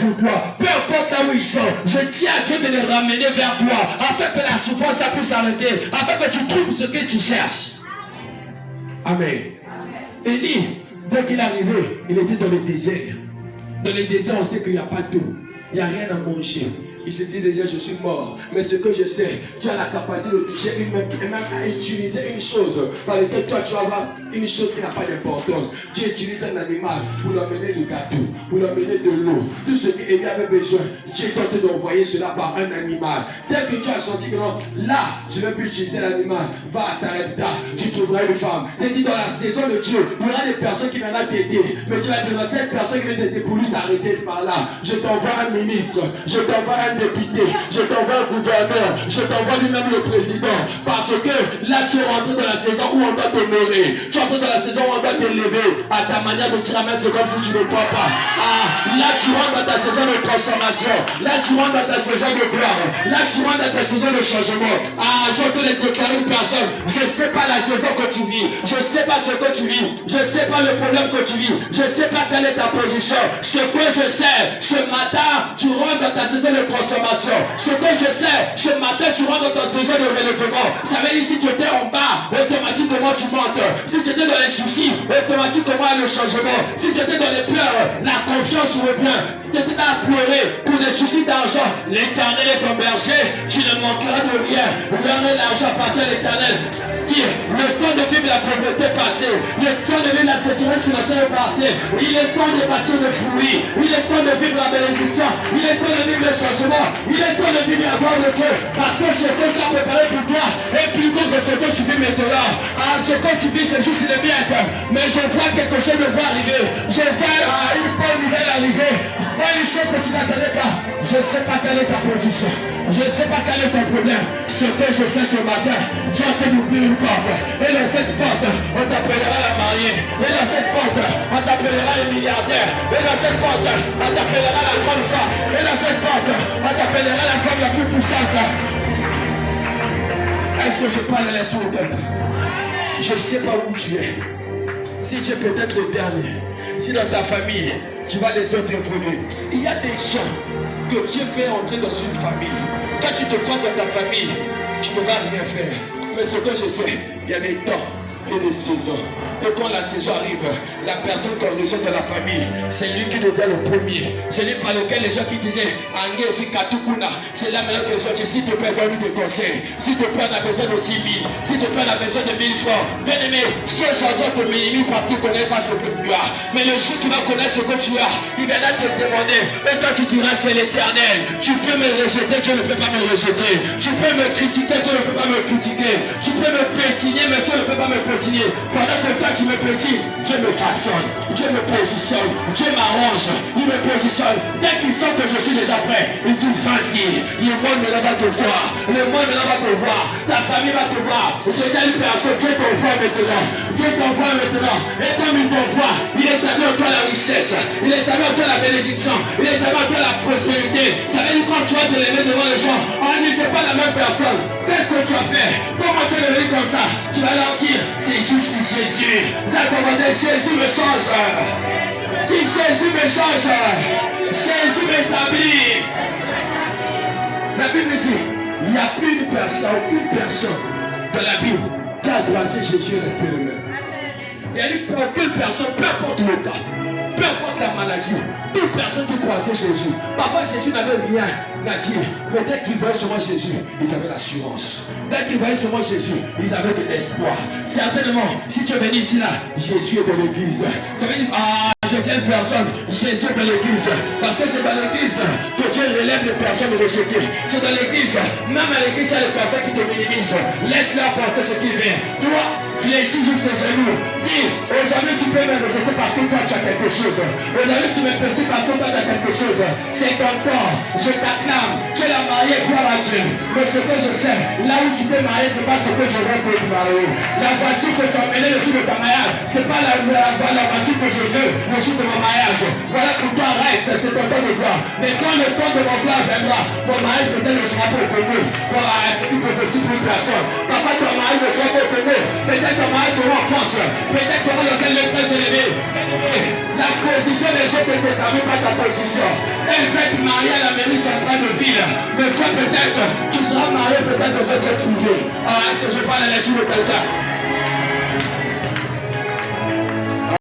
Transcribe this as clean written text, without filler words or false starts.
pour toi. Peu importe là où ils sont, je tiens à Dieu de les ramener vers toi, afin que la souffrance puisse s'arrêter, afin que tu trouves ce que tu cherches. Amen. Élie, dès qu'il est arrivé, il était dans le désert. Dans le désert, on sait qu'il n'y a pas d'eau, il n'y a rien à manger. Il se dit déjà, je suis mort. Mais ce que je sais, tu as la capacité de toucher et même à utiliser une chose par laquelle toi tu vas avoir une chose qui n'a pas d'importance. Tu utilises un animal pour lui amener du gâteau, pour lui amener de l'eau. Tout ce qu'Élie avait besoin, Dieu est tenté d'envoyer cela par un animal. Dès que tu as senti que non, là, je ne vais plus utiliser l'animal, va s'arrêter là, tu trouveras une femme. C'est dit dans la saison de Dieu, il y aura des personnes qui viendront t'aider. Mais tu vas dire, cette personne qui vient t'aider pour lui s'arrêter par là. Je t'envoie un ministre, je t'envoie un député, je t'envoie un gouverneur, je t'envoie lui-même le président. Parce que là tu es rentré dans la saison où on doit t'honorer. Tu es rentré dans la saison où on doit t'élever. À ta manière de tirer la main, c'est comme si tu ne crois pas. Ah, là tu rentres dans ta saison de transformation. Là tu rentres dans ta saison de gloire. Là tu rentres dans ta saison de changement. Ah, je peux te déclarer une personne. Je ne sais pas la saison que tu vis. Je ne sais pas ce que tu vis. Je ne sais pas le problème que tu vis. Je ne sais pas quelle est ta position. Ce que je sais, ce matin, tu rentres dans ta saison de transformation. Ce que je sais, ce matin tu rentres dans ton saison de relèvement. Ça veut dire si tu étais en bas, automatiquement tu montes. Si tu étais dans les soucis, automatiquement le changement. Si tu étais dans les pleurs, la confiance revient. Si tu étais à pleurer pour les soucis d'argent, l'Éternel est ton berger, tu ne manqueras de rien. L'heure et l'argent appartient à l'Éternel. Le temps de vivre la pauvreté passée, le temps de vivre la sécheresse financière passée, il est temps de bâtir des fruits, il est temps de vivre la bénédiction, il est temps de vivre le changement. Il est temps de vivre la gloire de Dieu. Parce que ce que tu as préparé pour toi est plus gros que ce que tu vis maintenant. Alors ce que tu vis, c'est juste le bien. Mais je vois quelque chose de va arriver. Je vois une bonne nouvelle arriver. Je vois une chose que tu n'attendais pas. Je ne sais pas quelle est ta position. Je ne sais pas quel est ton problème. Ce que je sais ce matin, Dieu a ouvrir une porte. Et dans cette porte, on t'appellera la mariée. Et dans cette porte, on t'appellera le milliardaire. Et dans cette porte, on t'appellera la grande femme. Et dans cette porte, on t'appellera la femme la plus puissante. Est-ce que je parle à l'esprit de tête? Je ne sais pas où tu es. Si tu es peut-être le dernier, si dans ta famille, tu vas les autres évoluer. Il y a des gens que Dieu fait entrer dans une famille. Quand tu te crois dans ta famille, tu ne vas rien faire. Mais ce que je sais, il y a des temps et des saisons. Et quand la saison arrive, la personne qu'on rejette de la famille, c'est lui qui devient le premier. C'est lui par lequel les gens qui disaient Angé, c'est Katukuna. C'est là maintenant que les gens disent s'il te plaît, donne-lui des conseils. S'il te plaît, on a besoin de 10 000. S'il te plaît, on a besoin de 1000 francs. Bien aimé, ce gentil te minimise parce qu'il ne connaît pas ce que tu as. Mais le jour où tu vas connaître ce que tu as, il viendra te demander. Et toi, tu diras c'est l'Éternel. Tu peux me rejeter, Dieu ne peut pas me rejeter. Tu peux me critiquer, Dieu ne peut pas me critiquer. Tu peux me pétiner, mais Dieu ne peut pas me pétiner. Pendant que toi, tu me pétines, Dieu me façonne, Dieu me positionne, Dieu m'arrange, il me positionne. Dès qu'il sent que je suis déjà prêt, il dit vas-y, le monde maintenant va te voir, le monde maintenant va te voir, ta famille va te voir. J'ai déjà une personne, Dieu t'envoie maintenant, Dieu t'envoie maintenant. Et comme il t'envoie, il est établi en toi la richesse, il est établi en toi la bénédiction, il est établi en toi la prospérité. Ça veut dire quand tu vas te lever devant les gens, on dit c'est pas la même personne. Qu'est-ce que tu as fait? Comment tu es devenu comme ça? Tu vas leur dire, c'est juste Jésus. Dis à ton voisin, Jésus me change. Dis Jésus me change. Jésus m'établit. La Bible dit, il n'y a plus une personne, aucune personne dans la Bible qui a croisé Jésus et resté le même. Il n'y a eu aucune personne, peu importe le cas, peu importe la maladie, toute personne qui croisait Jésus. Parfois Jésus n'avait rien à dire, mais dès qu'ils voyaient sur moi Jésus, ils avaient l'assurance. Dès qu'ils voyaient sur moi Jésus, ils avaient de l'espoir. Certainement, si tu es venu ici là, Jésus est dans l'église. Ça veut dire, je tiens une personne, Jésus est dans l'église. Parce que c'est dans l'église que Dieu relève les personnes rejetées. C'est dans l'église, même à l'église, il y a des personnes qui te minimisent. Laisse-leur penser ce qui vient. Toi, fléchis juste les genoux. Dis, aujourd'hui tu peux me rejeter parce que toi tu as quelque chose. Aujourd'hui tu me perçus parce que toi tu as quelque chose. C'est ton temps, je t'acclame. Tu es la mariée, gloire à Dieu. Mais ce que je sais, là où tu t'es marié, c'est pas ce que je veux pour te marier. La voiture que tu as emmenée le jour de ta mariage, c'est pas la voiture que je veux le jour de mon mariage. Voilà pour toi reste, c'est ton temps de gloire. Mais quand le temps de mon gloire viendra, mon mariage peut-être ne sera pas au Congo. Voilà, est-ce que je suis plus personne. Papa, ton mariage ne sera pas au Congo. Peut-être ton mariage sera en France. Peut-être tu auras dans un lieu très élevé. La position des gens ne détermine pas ta position. Elle va être mariée à la mairie centrale de ville. Mais toi peut-être, tu seras marié peut-être dans un jet privé. Ah, que je parle à l'esprit de quelqu'un.